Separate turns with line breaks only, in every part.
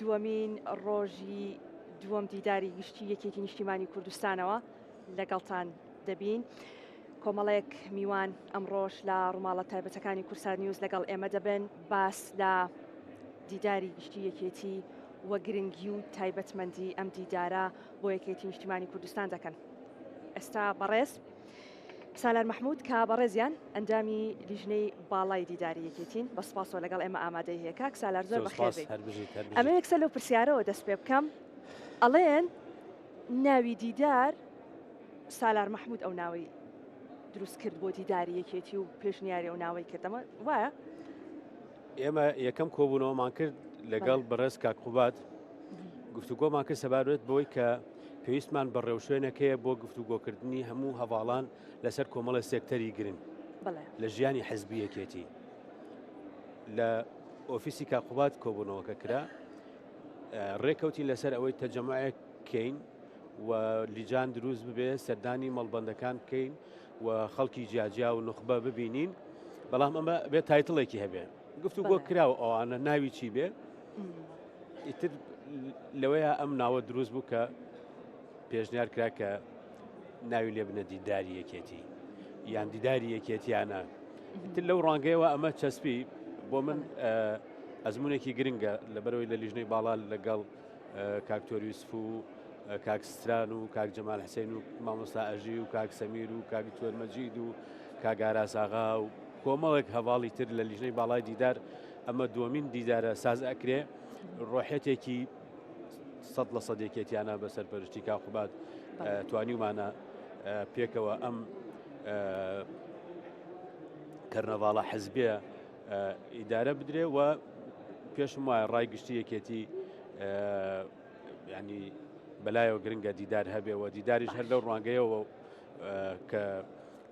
دووەمین ڕۆژی دووەم دیداری گشتی یەکێتی نیشتیمانی کوردستانەوە لەگەڵتان دەبین. کۆمەڵێک میوان ئەمڕۆژ لە ڕووماڵە تایبەتەکانی کورسان نیوز لەگەڵ ئێمە دەبن باس لە دیداری گشتی یەکێتی وە گرنگی و تایبەتمەندی ئەم دیدارە بۆ یەکێتی نیشتیمانی کوردستان دەکەن. ئێستا بەڕێز سالار محمود کە بەڕێزیان ئەندامی لیژنەی باڵای دیداری یەکێتین بە سپاسەوە لەگەڵ ئێمە ئامادەی هەیە. کاک سالار زۆر بەخێر بێت. ئەمە یەکسەر لەو پرسیارەوە دەست پێ بکەم. ئەڵێن ناوی دیدار سالار محمود ئەو ناوی دروست کرد بۆ دیداری یەکێتی و پێشنیاری ئەو ناوی کردەمە وایە؟
ئێمە یەکەم کۆبوونەوەمان کرد لەگەڵ بەڕێز کاک قوبات گفتوگۆمان کرد سەبارەت بۆی کە پێویستمان بەڕێوشوێنەکەیە بۆ گفتوگۆکردنی هەموو هەواڵان لەسەر کۆمەڵە سێکتەری گرنگ لە ژیانی حزبی یەکێتی. لە ئۆفیسی کاک قوبات کۆبوونەوەکە کرا ڕێکەوتی لەسەر ئەوەی تەجەمعەیە بکەین و لیجان دروست ببێ سەردانی مەڵبەندەکان بکەین و خەڵکی جیاجیا و نخبە ببینین، بەڵام ئەمە بێت تایتڵێکی هەبێ گفتوگۆ کراوە ئەوانە ناوی چی بێ ئیتر لەوەیە ئەم ناوە دروست بوو کە پێشنیار کرا کە ناوی لێ بنە دیداری یەکێتی یان دیداری یەکێتیانە. تر لەو ڕانگەیەوە ئەمە چەسپی بۆ من ئەزمونێکی گرنگە لەبەرەوەی لە لیژنەی باڵا لەگەڵ کاک تۆر یوسف و کاک ستران و کاک جەمال حسێن و مامۆستا ئەژی و کاک سەمیر و کاک تۆر مەجید و کاک ئاراس ئاغا و کۆمەڵێک هەواڵی تر لە لیژنەی باڵای دیدار ئەمە دووەمین دیدارە ساز ئەکرێ. ڕۆحێتێکی 100% یەکێتیانە بەسەر پەرشتی کاک قوبات توانیمانە پێکەوە ئەم کەرنەڤاڵە حزبیە ئیدارە بدرێ و پێشم وایە ڕای گشتی یەکێتی ینی بەلایەوە گرنگە دیدار هەبێ و دیداریش هەر لەو ڕوانگەیەوە کە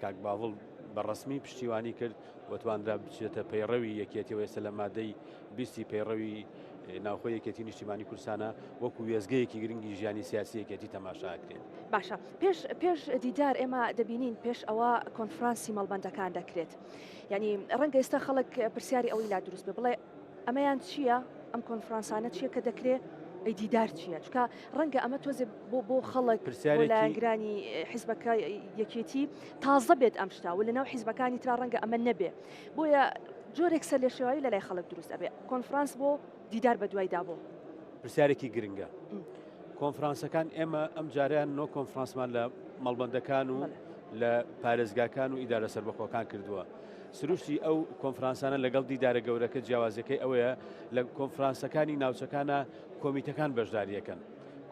کاک باوڵ بەڕسمی پشتیوانی کرد و توانرا بچێتە پەیڕەوی یەکێتیەوە ئێستا لە مادەی 20 پەیڕەوی ناوخۆی یەکێتی نیشتیمانی کورسانە وەکو وێزگەیەکی گرنگی ژیانی سیاسی یەکێتی تەماشاکرێت.
باشە پێش دیدار ئێمە دەبینین پێش ئەوە کۆنفرانسی مەڵبەندەکان دەکرێت. ینی ڕەنگە ئێستا خەڵک پرسیاری ئەوەی لا دروست بێ بڵێ ئەمەیان چییە؟ ئەم کۆنفرانسانە چییە کە دەکرێت؟ ئەی دیدار چییە؟ چکە ڕەنگە ئەمە تۆزێ بۆ خەڵک لایەنگرانی حیزبەکە یەکێتی تازە بێت ئەم شتا و لەناو حیزبەکانی ترا ڕەنگە ئەمە نەبێ بۆیە جۆرێک سەر لێ شێواوی لە لای خەڵک دروست ئەبێ کۆنفرانس بۆ دیدار بە دوایدا بۆ
پرسیارێکی گرنگە. کۆنفرانسەکان ئێمە ئەم جاریان نۆ کۆنفرانسمان لە مەڵبەندەکان و لە پارێزگاکان و ئیدارە سەربەخۆکان کردووە. سروشتی ئەو کۆنفرانسانە لەگەڵ دیدارە گەورەکە جیاوازەکەی ئەوەیە لە کۆنفرانسەکانی ناوچەکانە کۆمیتەکان بەشداریەکەن.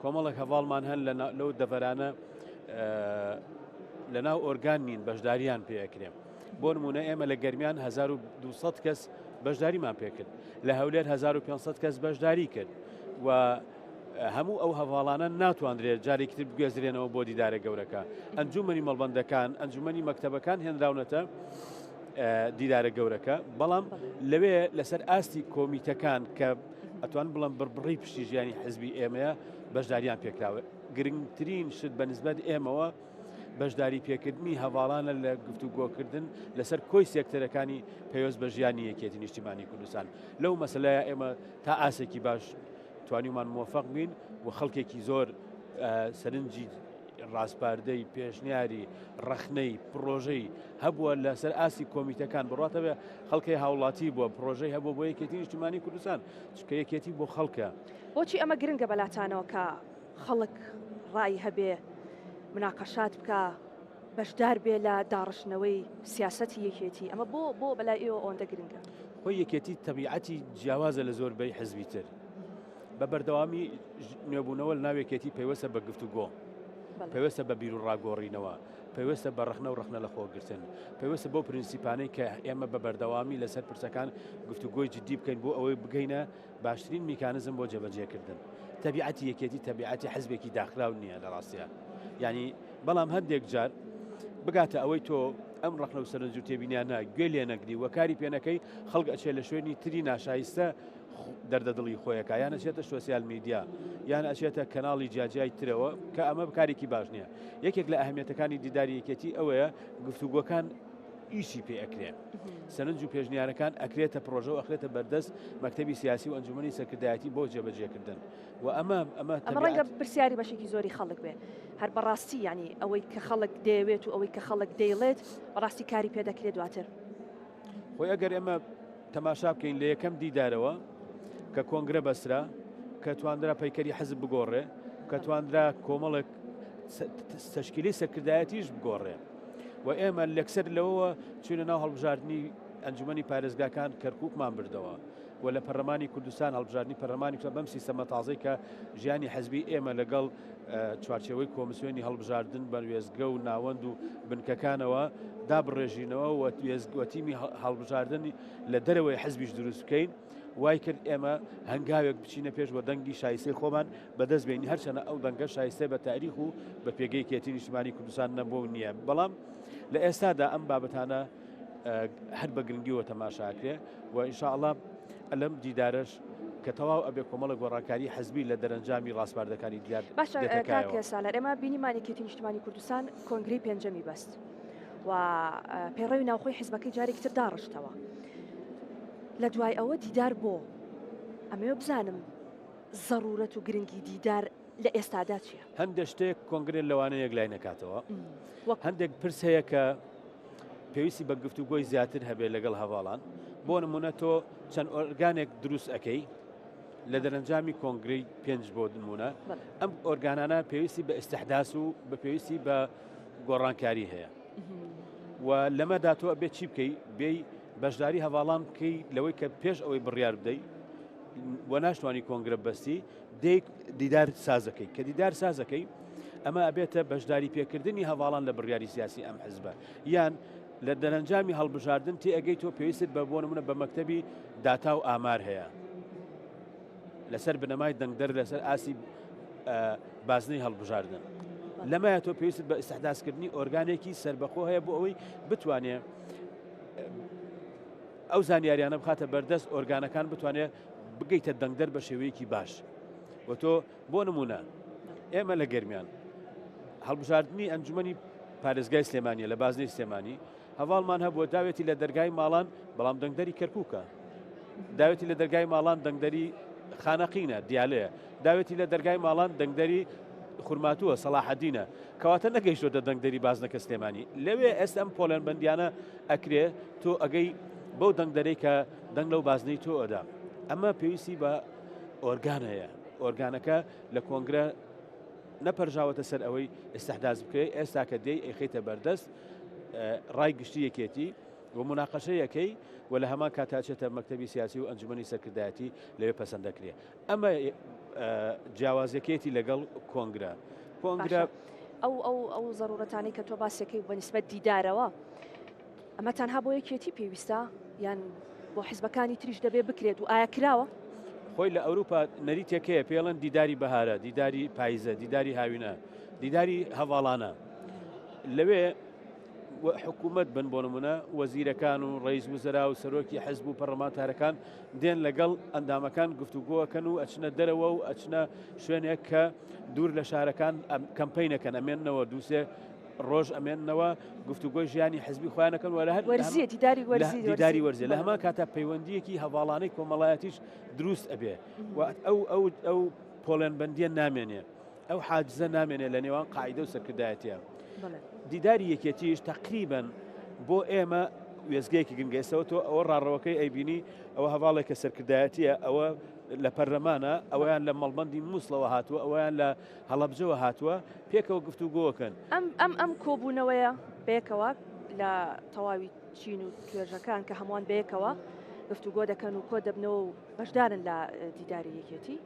کۆمەڵک هەواڵمان هەن لەو دەڤەرانە لەناو ئۆرگان نین بەشداریان پێەکرێم. بۆ نمونە ئێمە لە گەرمیان 1200 کەس بەشداریمان پێکرد، لە هەولێر 1500 کەس بەشداری کرد و هەموو ئەو هەواڵانە ناتوانرێت جارێکی تر بگوێزرێنەوە بۆ دیدارە گەورەکە. ئەنجومەنی مەڵبەندەکان ئەنجومەنی مەکتەبەکان هێنراونەتە دیدارە گەورەکە، بەڵام لەوێ لەسەر ئاستی کۆمیتەکان کە ئەتوان بڵم بڕبڕی پشتی ژیانی حزبی ئێمەیە بەشداریان پێکراوە. گرنگترین شت بە نسبەت ئێمەوە بەشداری پێکردنی هەواڵانە لە گفتوگۆکردن لەسەر کۆی سێکتەرەکانی پەیوەست بە ژیانی یەکێتی نیشتیمانی کوردستان. لەو مەسەلەیە ئێمە تا ئاسێکی باش توانیمان موفق بین و خەڵکێکی زۆر سەرنجی ڕاستپاردەی پێشنیاری ڕەخنەی پرۆژەی هەبووە لەسەر ئاسی کۆمیتەکان بڕاتە بێ خەڵکی هاوڵاتی بووە پرۆژەی هەبوو بۆ یەکێتی نیشتیمانی کوردستان چکە یەکێتی بۆ خەڵکە.
بۆچی ئەمە گرنگە بەلاتانەوە کە خەڵک ڕای هەبێ مناقەشات بکە بەشدار بێ لە داڕشنەوەی سیاسەتی یەکێتی ئەمە بۆ بەلای ئێوە ئەوەندە گرنگە؟
خۆی یەکێتی تەبیعەتی جیاوازە لە زۆربەی حزبی تر بە بەردەوامی نوێبوونەوە لە ناوێکێتی پەیوەستە بە گفتوگۆ، پەیوەستە بە بیر و ڕاگۆڕینەوە، پەیوەستە بە ڕەخنە و ڕەخنە لە خۆگرتن، پەیوەستە بۆ پرینسیپانەی کە ئێمە بە بەردەوامی لەسەر پرسەکان گفتوگۆی جدی بکەین بۆ ئەوەی بگەینە باشترین میکانزم بۆ جێبەجێکردن. تەبیعەتی یەکێتی تەبیعەتی حزبێکی داخراو نییە لە ڕاستیە. ینی بەڵام هەندێک جار بگاتە ئەوەی تۆ ئەم ڕەخنە و سەرنج و تێبینیانە گوێ لێ نەگری و کاری پێنەکەی خەڵک ئەچێ لە شوێنی تری ناشایستە دەردەدڵی خۆیەکە یان ئەچێتە سۆسیال میدیا یان ئەچێتە کەناڵی جیاجای ترەوە کە ئەمە بکارێکی باش نییە. یەکێک لە ئەهمیەتەکانی دیداری یەکێتی ئەوەیە گفتوگۆکان ئیشی پێ ئەکرێ سەرنج و پێشنیارەکان ئەکرێتە پرۆژە و ئەخرێتە بەردەست مەکتەبی سیاسی و ئەنجومەنی سەرکردایەتی بۆ جێبەجێکردن و ئەمە
ڕەنگە پرسیاری بەشێکی زۆری خەڵک بێ هەر بەڕاستی ینی ئەوەی کە خەڵک دەیەوێت و ئەوەی کە خەڵک دەیڵێت بەڕاستی کاری پێ دەکرێت دواتر
خۆی ئەگەر ئێمە تەماشا بکەین لە یەکەم دیدارەوە کە کۆنگرە بەسرا کە توانرا پەیکەری حەزب بگۆڕێ کە توانرا کۆمەڵێک تەشکیلی سەرکردایەتیش بگۆڕێ و ئێمە لەکسەر لەوەوە چونە ناو هەڵبژاردننی ئەنجومەنی پارێزگاکان کەرکووکمان بردەوە و لە پەرلەمانی کوردستان هەڵبژاردننی پەرلەمانی بەم سیستەمە تازەی کە ژیانی حەزبی ئێمە لەگەڵ چوارچێوەی کۆمسیۆنی هەڵبژاردن بە وێزگە و ناوەند و بنکەکانەوە دابڕێژینەوە و تیمی هەڵبژاردننی لە دەرەوەی حەزبیش دروست بکەین وای کرد ئێمە هەنگاوێک بچینە پێش بۆ دەنگی شایستەی خۆمان بەدەست بێنی هەرچەنە ئەو دەنگە شایستە بە تاریخ و بە پێگەی کێتی نیشتیمانی کوردستان نەبوو نییە بەڵام لە ئێستادا ئەم بابەتانە هەر بە گرنگیەوە تەماشاکرێ و ئینشاءڵڵا لەم دیدارش کە تەواو ئەبێ کۆمەڵە گۆڕانکاری حەزبی لە دەرەنجامی ڕاستپاردەکانی دیار
باشە کاکە سالار ئێمە بینیمانی کێتی نیشتیمانی کوردستان کۆنگری پێنجەمی بەست و پێڕەوی ناوخۆی حیزبەکەی جارێکی تر داڕشتەوە لە دوای ئەوە دیدار بۆ ئەمەوە بزانم ضرورەت و گرنگی دیدار لە ئێستادا چییە؟
هەندێک شتێک کۆنگرێت لەوانە یەکلای نەکاتەوە هەندێک پرس هەیە کە پێویستی بە گفتوگۆی زیاتر هەبێت لەگەڵ هەواڵان بۆ نمونە تۆ چەند ئۆرگانێک دروست ئەەکەی لە دەرەنجامی کۆنگری پێنج بۆ نمونە ئەم ئۆرگانانە پێویستی بە ئیستیحداس و بە پێویستی بە گۆڕانکاری هەیە و لەمەدا تۆ بێت چی بکەی بێی بەشداری هەواڵان بکەی لەوەی کە پێش ئەوەی بڕیار بدەیت و ناشتوانی کۆنگرە بەستی دێک دیدار سازەکەی کە دیدار سازەکەی ئەمە ئەبێتە بەشداری پێکردنی هەواڵان لە بڕیاری سیاسی ئەم حزبە یان لە دەرەنجامی هەڵبژاردن تێ ئەگەی تۆ پێویست بە بۆ نمونە بە مەکتەبی داتا و ئامار هەیە لەسەر بنەمای دەنگدەر لەسەر ئاسی بازنەی هەڵبژاردن لەمایە تۆ پێویست بە ئیستیحداسکردنی ئۆرگانێکی سربەخۆ هەیە بۆ ئەوەی بتوانێت ئەو زانیاریانە بخاتە بەردەست ئۆرگانەکان بتوانێت بگەیتە دەنگدەر بە شێوەیەکی باش و تۆ بۆ نمونە ئێمە لە گەرمیان هەڵبژاردننی ئەنجومەنی پارێزگای سلێمانیە لە بازنەی سلێمانی هەواڵمان هەبووە داوێتی لە دەرگای ماڵان بەڵام دەنگدەری کەرکووکە داوێتی لە دەرگای ماڵان دەنگدەری خانەقینە دیالەیە داوێتی لە دەرگای ماڵان دەنگدەری خورماتووە سەلاحەدینە کەواتە نەگەیشتۆتە دەنگدەری بازنەکە سلێمانی لەوێ ئێستا ئەم پۆلەن بەندیانە ئەکرێ تۆ ئەگەی بەو دەنگدەرەی کە دەنگ لەو بازنەی تۆ ئەدا ئەمە پێویستی بە ئۆرگان هەیە ئۆرگانەکە لە کۆنگرە نەپەرژاوەتە سەر ئەوەی ئیستیحداز بکەی ئێستا کە دێی ئەیخیتە بەردەست ڕای گشتی یەکێتی و مناقەشەیەکەی و لە هەمان کاتاچێتە مەکتەبی سیاسی و ئەنجومەنی سەرکردایەتی لەوێ پەسەند دەکرێت ئەمە جیاوازیەکەیەتی لەگەڵ کۆنگرە
ئەو ضرورەتانی کە تۆ باسیەکەی بە نسبەت دیدارەوە ئەمە تەنها بۆ یەکێتی پێویستە یان بۆ حیزبەکانی تریش دەبێ بکرێت و ئایا کراوە
خۆی لە ئەوروپا نەریتێکەیە پێڵەن دیداری بەهارە دیداری پاییزە دیداری هاوینە دیداری هەواڵانە لەوێ حکوومەت بن بۆ نمونە وەزیرەکان و ڕئیس وزەرا و سەرۆکی حزب و پەرلەمانتارەکان دێن لەگەڵ ئەندامەکان گفتوگۆکەن و ئەچنە دەرەوە و ئەچنە شوێنێک کە دوور لە شارەکان کەمپینەکەن ئەمێننەوە دووسێ ڕۆژ ئەمێننەوە گفتوگۆی ژیانی حزبی خۆیانەکەن وە لە هەر دیداری وەرزیە لە هەمان کاتە پەیوەندیەکی هەواڵانەی کۆمەڵایەتیش دروست ئەبێ و ئەو پۆڵێنبەندیە نامێنێ ئەو حاجزە نامێنێ لە نێوان قاعیدە و سەرکردایەتیە دیداری یەکێتیش تقریباً بۆ ئێمە وێزگەیەکی گرنگەیەوە تۆ ئەوە ڕاڕەوەکەی ئەیبینی ئەوە هەواڵێکە سەرکردایەتیە ئەوە لە پەرلەمانە ئەویان لە مەڵبەندی مووسڵەوە هاتووە ئەویان لە هەڵەبجەوە هاتووە پێکەوە گفتوگۆکەن
ئەم کۆبوونەوەیە بەیەکەوە لە تەواوی چین و توێژەکان کە هەمووان بەیەکەوە گفتوگۆ دەکەن و کۆ دەبنەوە و بەشدارن لە دیداری یەکێتی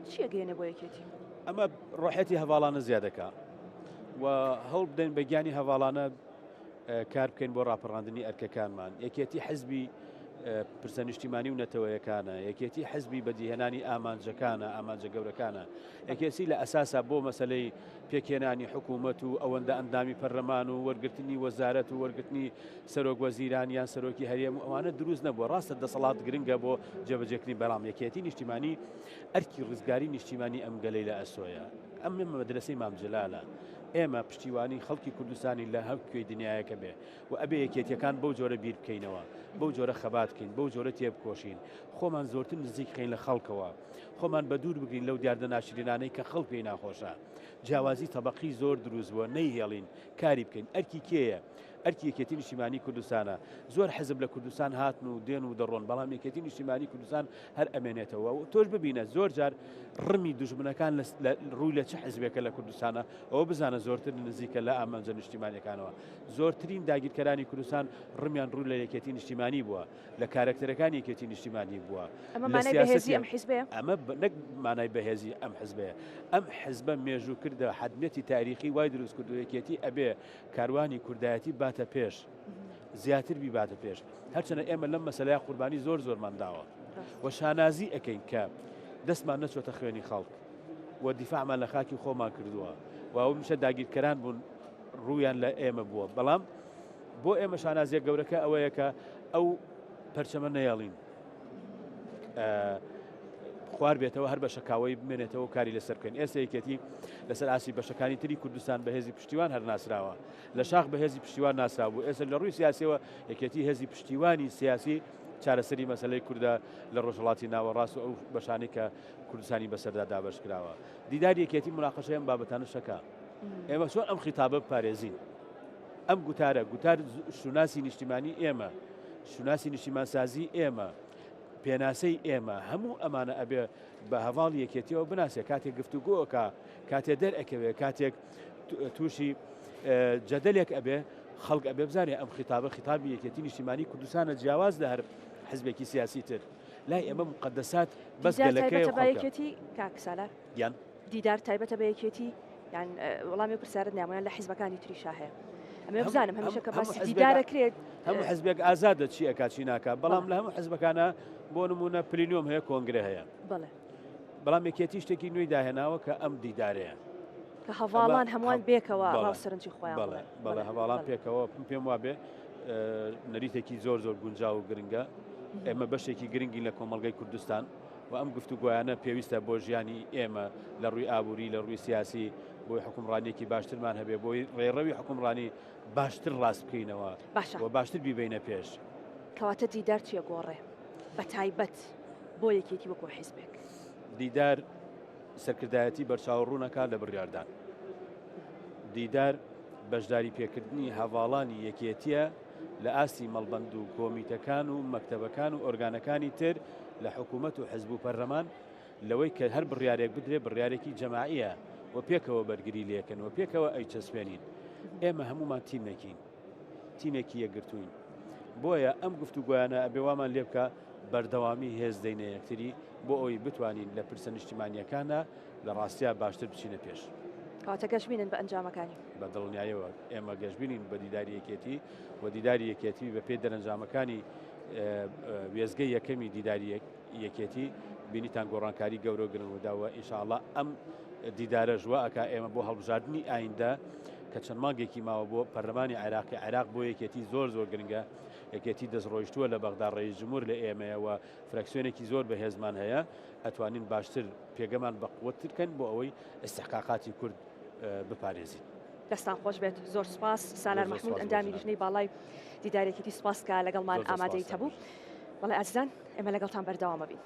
چی ئەگەێنێ بۆ یەکێتی
ئەمە ڕۆحەتی هەواڵانە زیادەکە و هەڵ بدەین بە گیانی هەواڵانە کار بکەین بۆ ڕاپەڕاندنی ئەرکەکانمان یەکێتی حزبی پرسە نیشتیمانی و نەتەوەیەکانە یەکێتی حزبی بەدیهێنانی ئامانجەکانە ئامانجە گەورەکانە یەکێتی لە ئەساسا بۆ مەسلەی پێکێنانی حکوومەت و ئەوەندە ئەندامی پەرلەمان و وەرگرتنی وەزارەت و وەرگرتنی سەرۆک وەزیران یان سەرۆکی هەرێم و ئەوانە دروست نەبووە ڕاستە دەسەڵات گرنگە بۆ جێبەجێکردنی بەڵام یەکێتی نیشتیمانی ئەرکی ڕزگاری نیشتیمانی ئەم گەلەی لە ئەسۆیە ئەم مەدرسەی مام جەلالە ئێمە پشتیوانی خەڵکی کوردستانی لە هەم کوێی دنیایەکە بێ و ئەبێ یەکێتیەکان بەو جۆرە بیر بکەینەوە بەو جۆرە خەبات بکەین بەو جۆرە تێبکۆشین خۆمان زۆرتر نزیک بکەین لە خەڵکەوە خۆمان بە دوور بگرین لەو دیاردە ناشرینانەی کە خەڵک پێی ناخۆشە جیاوازی تەبەقی زۆر دروست بووە نەیهێڵین کاری بکەین ئەرکی کێیە ئەرکی یەکێتی نیشتیمانی کوردستانە زۆر حزب لە کوردستان هاتن و دێن و دەڕۆن بەڵام یەکێتی نیشتیمانی کوردستان هەر ئەمێنێتەوە و تۆش ببینە زۆر جار ڕمی دوژمنەکان ڕووی لە چه حزبێکە لە کوردستانە ئەوە بزانە زۆرتر نزیکە لە ئامانجە نیشتیمانیەکانەوە زۆرترین داگیرکەرانی کوردستان ڕمیان ڕووی لە یەکێتی نیشتیمانی بووە لە کارکتەرەکانی یەکێتی نیشتیمانی بووە
ئەمە مانای بەهێزی ئەم حیزبەیە
ئەمە نەک مانای بەهێزی ئەم حزبەیە ئەم حزبە مێژوو کردە حدمەتی تاریخی وای دروست کردو یەکێتی ئەبێ کاروانی کوردایەتی باتە پێش زیاتر بیباتە پێش هەرچەنە ئێمە لەم مەسەلەیە قوربانی زۆر زۆرمان داوە و شانازی ئەەکەین کە دەستمان نەچۆتە خوێنی خەڵک و دیفاعمان لە خاکی خۆمان کردووە و ئەو میشە داگیرکەران بوون ڕوویان لە ئێمە بووە بەڵام بۆ ئێمە شانازیە گەورەکە ئەوەیە کە ئەو پەرچەمە نەیەڵین خوار بێتەوە هەر بە شەکاوی بمێنێتەوە کاری لەسەر بکەین ئێستا یەکێتی لەسەر ئاسی بەشەکانی تری کوردستان بە هێزی پشتیوان هەر ناسراوە لە شاخ بە هێزی پشتیوان ناسرا بوو ئێستا لە ڕووی سیاسیەوە یەکێتی هێزی پشتیوانی سیاسی چارەسەری مەسەلەی کووردە لە ڕۆژهەڵاتی ناوەڕاست و ئەو بەشانی کە کوردستانی بەسەردا دابەش کراوە دیداری یەکێتی مناقەشەی ئەم بابەتانە شەکا ئێمە چۆن ئەم خیتابە بپارێزین ئەم گوتارە گوتار شوناسی نیشتیمانی ئێمە شوناسی نیشتیمانسازی ئێمە پێناسەی ئێمە هەموو ئەمانە ئەبێ بە هەواڵ یەکێتیەوە بناسێ کاتێک گفتوگۆکە کاتێ دەرئەکەوێ کاتێک تووشی جەدەلێک ئەبێ خەڵک ئەبێ بزانێ ئەم خیتابە خیتابی یەکێتی نیشتیمانی کوردستانە جیاواز لە هەر حزبێکی سیاسی تر لای ئێمە مقدسات بەس
گەلەکەیەتی کاکسالار
یان
دیدار تایبەتە بە یەکێتی یان وەڵامی پرسیارت نامۆیان لە حیزبەکانی تریشا هەیە ئەمێ بزانم هەمیشە کە باسی دیدارەکرێت
هەموو حزبێک ئازادە چی ئەکات چی ناکە بەڵام لە هەموو حزبەکانە بۆ نمونە پلینیۆم هەیە کۆنگرە هەیە بەڵام یەکێتی شتێکی نوێی داهێناوە کە ئەم دیدارەیە
کە هەواڵان هەمووان بێکەوە سەرنجی خۆیان
بەڵێ هەواڵان پێکەوە پێم وابێ نەریتێکی زۆر زۆر گونجاو و گرنگە ئێمە بەشێکی گرنگی لە کۆمەڵگەی کوردستان و ئەم گفتوگویانە پێویستە بۆ ژیانی ئێمە لە ڕووی ئابووری لە ڕووی سیاسی بۆی حکومڕانیەکی باشترمان هەبێ بۆی ڕێڕەوی حکومڕانی باشتر ڕاست بکەینەوە و باشتر بیبینە پێش
کەواتە دیدار چیە گۆڕێ بە تایبەت بۆ یەکێتی وەکو حیزبێک
دیدار سەرکردایەتی بەرچاوڕوونەکە لە بڕیاردان دیدار بەشداری پێکردنی هەواڵانی یەکێتیە لە ئاسی مەڵبەند و کۆمیتەکان و مەکتەبەکان و ئۆرگانەکانی تر لە حکوومەت و حزب و پەرلەمان لەوەی کە هەر بڕیارێک بدرێ بڕیارێکی جەماعیە و پێکەوە بەرگری لێکن و پێکەوە ئەی چەسپێنین ئێمە هەمومان تیمێکین تیمێکی یەکگرتوین بۆیە ئەم گفتوگویانە ئەبێ وامان لێ بکە بەردەوامی هێز دەینە یەکتری بۆ ئەوی بتوانین لە پرسە نیشتیمانیەکانە لە ڕاستیە باشتر بچینە پێش
کاتە گەشتبینن بە ئەنجامەکانی
بە دڵنیایەوە ئێمە گەشتبینین بە دیداری یەکێتی و دیداری یەکێتی بە پێ دەرەنجامەکانی وێزگەی یەکەمی دیداری یەکێتی بینیتان گۆڕانکاری گەورە گرنگداوە ئینشاءڵڵا ئەم دیدارە ژواکە ئێمە بۆ هەڵبژاردننی ئایندە کە چەند مانگێکی ماوە بۆ پەرلەمانی عێراق بۆ یەکێتی زۆر زۆر گرنگە یەکێتی دەستڕۆیشتووە لە بەغدا ڕێیس جمهور لە ئێمەیەوە فراکسیۆنێکی زۆر بەهێزمان هەیە ئەتوانین باشتر پێگەمان بەقوترکەن بۆ ئەوەی استحقاقاتی کورد بپارێزین
دەستان خۆش بێت زۆر سپاس سالار محمود ئەندامی لیژنەی باڵای دیدارێکی سپاس کە لەگەڵمان ئامادەیت هەبوو بەڵێ ئازیزان ئێمە لەگەڵتان بەردەوامە بین